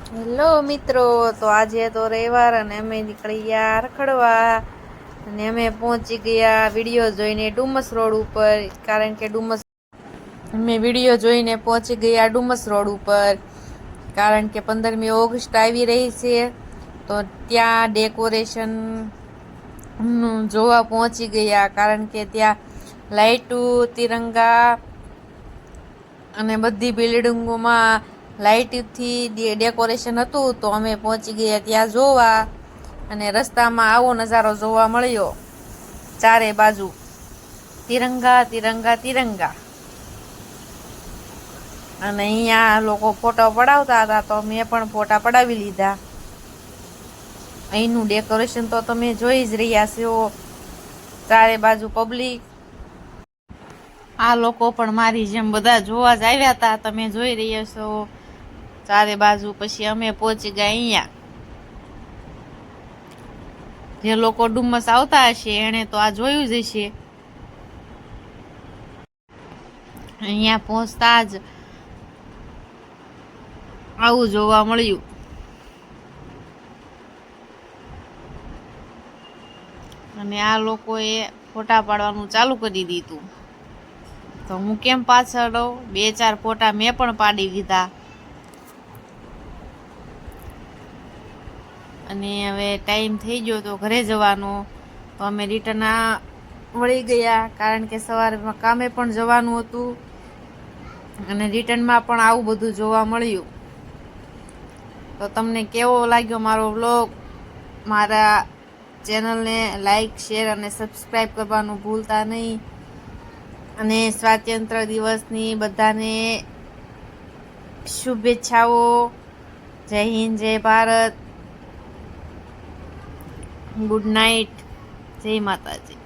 Hello મિત્રો, તો આજે તો રવિવાર અને અમે નીકળી ગયા રખડવા અને અમે પહોંચી ગયા વિડીયો જોઈને ડુમસ રોડ ઉપર. કારણ કે અમે વિડીયો જોઈને પહોંચી ગયા ડુમસ રોડ ઉપર કારણ કે 15મી ઓગસ્ટ આવી રહી છે, તો ત્યાં ડેકોરેશન જોવા પહોંચી ગયા. કારણ કે ત્યાં લાઇટું, તિરંગા અને બધી બિલ્ડિંગોમાં લાઇટથી ડેકોરેશન હતું, તો અમે પહોંચી ગયા ત્યાં જોવા. અને રસ્તામાં આવો નજારો જોવા મળ્યો, ચારે બાજુ તિરંગા તિરંગા તિરંગા. અને અહીંયા લોકો ફોટો પડાવતા હતા, તો મેં પણ ફોટા પડાવી લીધા. અહીંનું ડેકોરેશન તો તમે જોઈ જ રહ્યા છો, ચારે બાજુ પબ્લિક. આ લોકો પણ મારી જેમ બધા જોવા જ આવ્યા હતા, તમે જોઈ રહ્યા છો ચારે બાજુ. પછી અમે પહોંચી ગયા અહીંયા. જે લોકો ડુમસ આવતા હશે એને તો આ જોયું જ હશે. અહીંયા પહોંચતા જ આવું જોવા મળ્યું. અને આ લોકોએ ફોટા પાડવાનું ચાલુ કરી દીધું, તો હું કેમ પાછળ રહું? 2-4 ફોટા મેં પણ પાડી દીધા. અને હવે ટાઈમ થઈ ગયો તો ઘરે જવાનો, તો અમે રિટર્ન વળી ગયા. કારણ કે સવારમાં કામે પણ જવાનું હતું અને રિટર્નમાં પણ આવું બધું જોવા મળ્યું. તો તમને કેવો લાગ્યો મારો વ્લોગ? મારા ચેનલને લાઈક, શેર અને સબસ્ક્રાઈબ કરવાનું ભૂલતા નહીં. અને સ્વાતંત્ર્ય દિવસની બધાને શુભેચ્છાઓ. જય હિન્દ, જય ભારત, ગુડ નાઇટ, જય માતાજી.